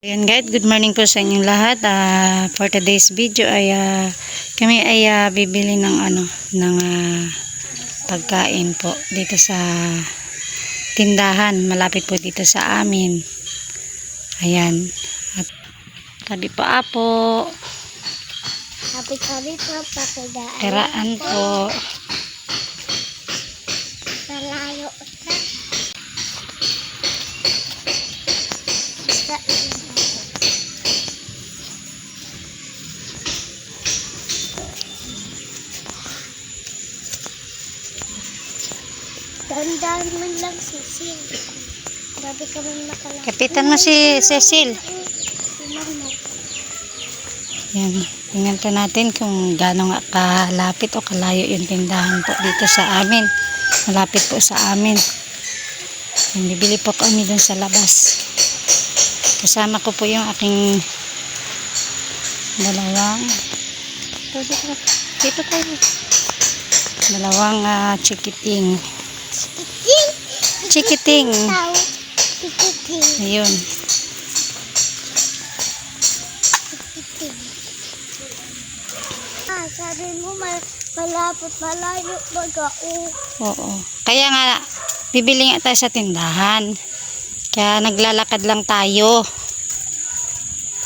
Ayan guys, good morning po sa inyong lahat. For today's video ay kami ay bibili ng pagkain po dito sa tindahan malapit po dito sa amin. Ayan. At tabi po apo. Tabi po pakidaan. Teraan po. Malayo sa Dandan man lang Cecil. Grabe ka man makalaki. Kapitan mo si Cecil. Yan. Tingnan po natin kung gaano nga kalapit o kalayo yung tindahan po dito sa amin. Malapit po sa amin. Yan, bibili po kami dun sa labas. Kasama ko po yung aking dalawang chikiting. Chikiting. Ayun. Sabi mo malapit malayo baga. Oo. Kaya nga bibili nga tayo sa tindahan. Kaya naglalakad lang tayo.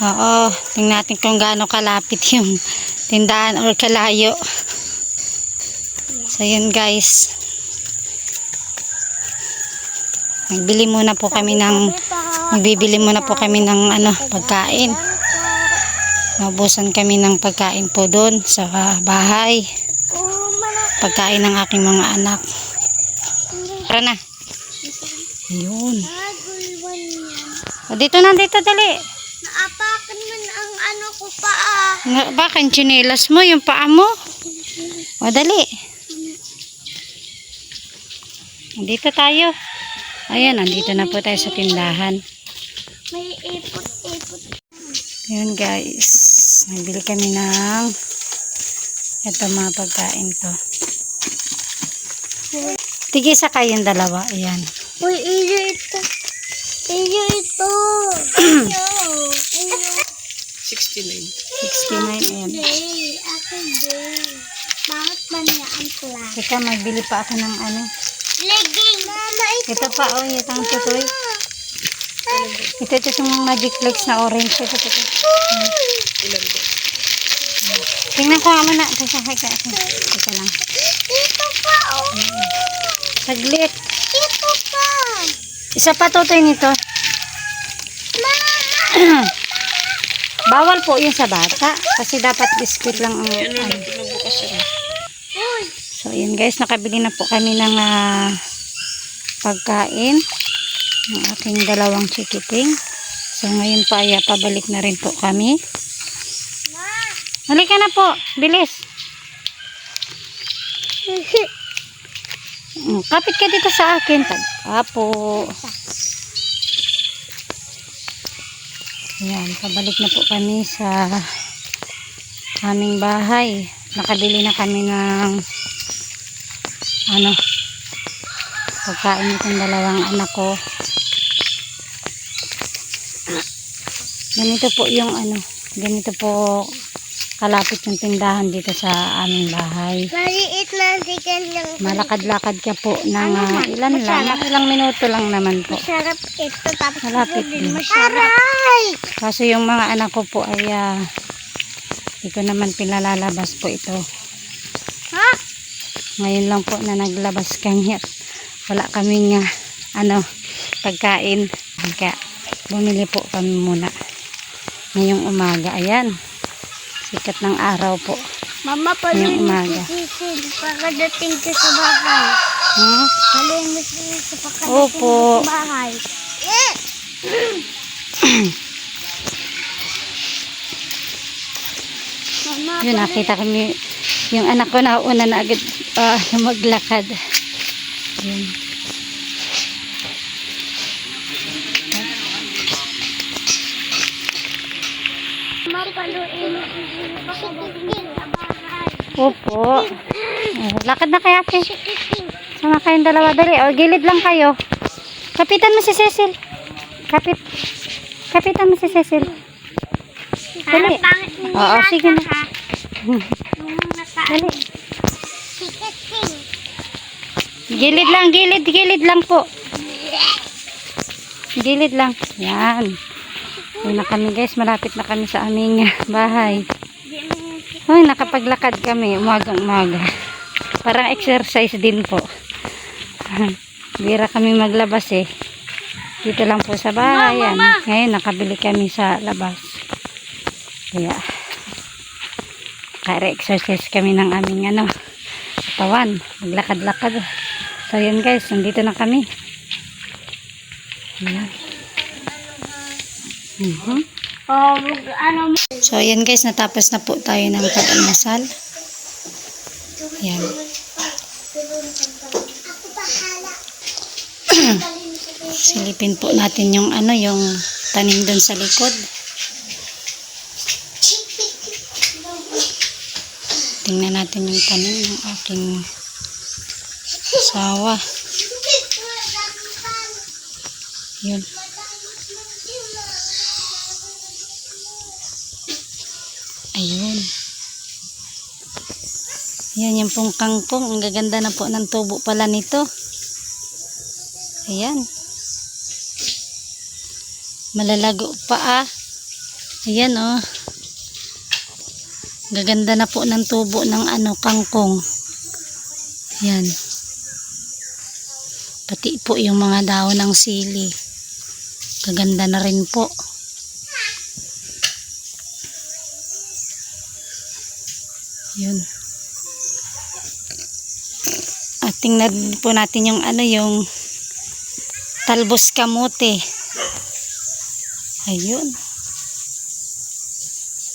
Oo. Tingnan natin kung gaano kalapit yung tindahan or kalayo. So yun guys. Magbibili muna po kami ng pagkain. Naubusan kami ng pagkain po doon sa bahay. Pagkain ng aking mga anak. Tara na. Ayun. O, dito dali. Naapakan man ang ko pa. Bakit chinelas mo yung paa mo? O, dali. Dito tayo. Ayan, nandito na po tayo sa tindahan. May ipot. Ayan guys. Nagbili kami ng ito mga pagkain to. Tigisa kayong dalawa. Ayan. Uy, iyo ito. 69. Ayan. Akin day. Bakit ba niya ang plan? Teka, magbili pa ako ng Legging. Mama, Ito pa, oh, itang tutoy. Ito yung magic flakes na orange. Ito. Tingnan ko nga muna. Teka lang. Ito pa, oh. Saglit. Ito pa. Isa pa tutoy nito. Mama. Bawal po yun sa bata. Kasi dapat biscuit lang ang Uy. So, yun guys. Nakabili na po kami ng pagkain. Ng aking dalawang chikiting. So, ngayon pa ay pabalik na rin po kami. Halika na po. Bilis. Kapit ka dito sa akin. Apo. Ayan. Pabalik na po kami sa aming bahay. Nakabili na kami ng pagkain itong dalawang anak ko. Ganito po kalapit yung tindahan dito sa aming bahay. Maliit na chicken lang. Malakad-lakad ka po ng ilang minuto lang naman po. Masarap ito. Tapos Malapit din. din. Masarap. Kaso yung mga anak ko po ay hindi ko naman pinalalabas po ito. Ha? Ngayon lang po na naglabas kami at wala kaming pagkain. Kaya bumili po kami muna ngayong umaga. Ayan, sikat ng araw po Mama, ngayong umaga. Sisil pagkadating ko sa bahay. Palinis ko pagkadating Opo. sa bahay. Mama, Yun, nakita kami yung anak ko na una na agad maglakad. Yun. paluin pagkadating sa bahay. Opo. Lakad na kaya ate. Sama kayong dalawa. Dali. O, gilid lang kayo. Kapitan mo si Cecil. Kapit. Kapitan mo si Cecil. Dali. Oo, sige na. Dali. Gilid lang po. Gilid lang. Yan. Ayun na kami guys, malapit na kami sa aming bahay. Ay, nakapaglakad kami, umagang-umaga. Parang exercise din po. Bira kami maglabas eh. Dito lang po sa bahay. Yan. Ngayon, nakabili kami sa labas. Kaya, exercise kami ng aming katawan. Maglakad-lakad. So, yun guys, nandito na kami. Ayan. So, ayan guys, natapos na po tayo ng pag-almasal. Ayan. Silipin po natin yung yung tanim doon sa likod. Tingnan natin yung tanim ng aking asawa. Yun. Ayun. Ayan yung pong kangkong. Ang gaganda na po ng tubo pala nito. Ayan. Malalago pa Ayan oh. Gaganda na po ng tubo ng kangkong. Ayan. Pati po yung mga dahon ng sili. Gaganda na rin po. Yun. At tingnan po natin yung yung talbos kamote. Ayun.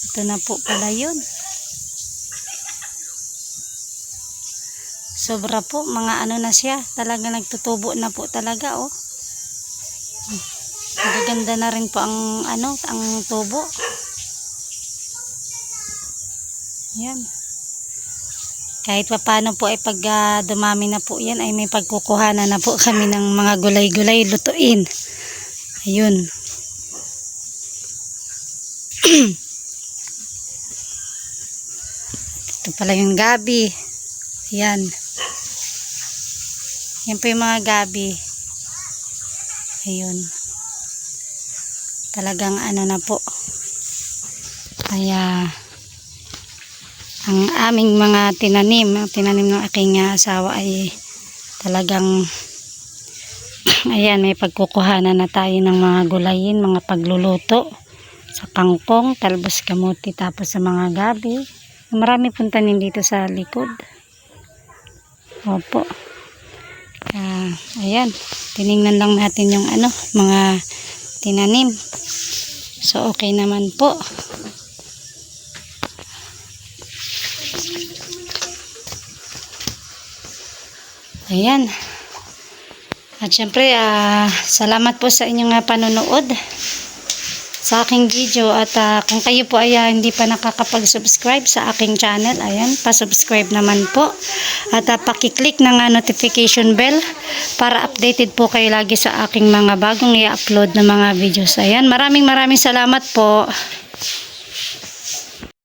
Ito na po pala yun. Sobra po, mga na siya. Talaga nagtutubo na po talaga oh. Magaganda na rin po ang ang tubo. Yan. Kahit paano po ay pag dumami na po yan ay may pagkukuhanan na po kami ng mga gulay-gulay lutuin. Ayun. Ito pala yung gabi. Yan. Yan po yung mga gabi. Ayun. Talagang na po. Kaya ang aming mga tinanim ng aking asawa ay talagang ayan, may pagkukuhanan na tayo ng mga gulayin, mga pagluluto sa kangkong, talbos kamuti, tapos sa mga gabi. Marami pong tanim dito sa likod. Opo. Ayan, tiningnan lang natin yung mga tinanim. So okay naman po. Ayan. At syempre, salamat po sa inyong panonood sa aking video. At kung kayo po ay hindi pa nakakapag-subscribe sa aking channel, ayan, pa-subscribe naman po. At pakiclick ng notification bell para updated po kayo lagi sa aking mga bagong i-upload na mga videos. Ayan, maraming salamat po.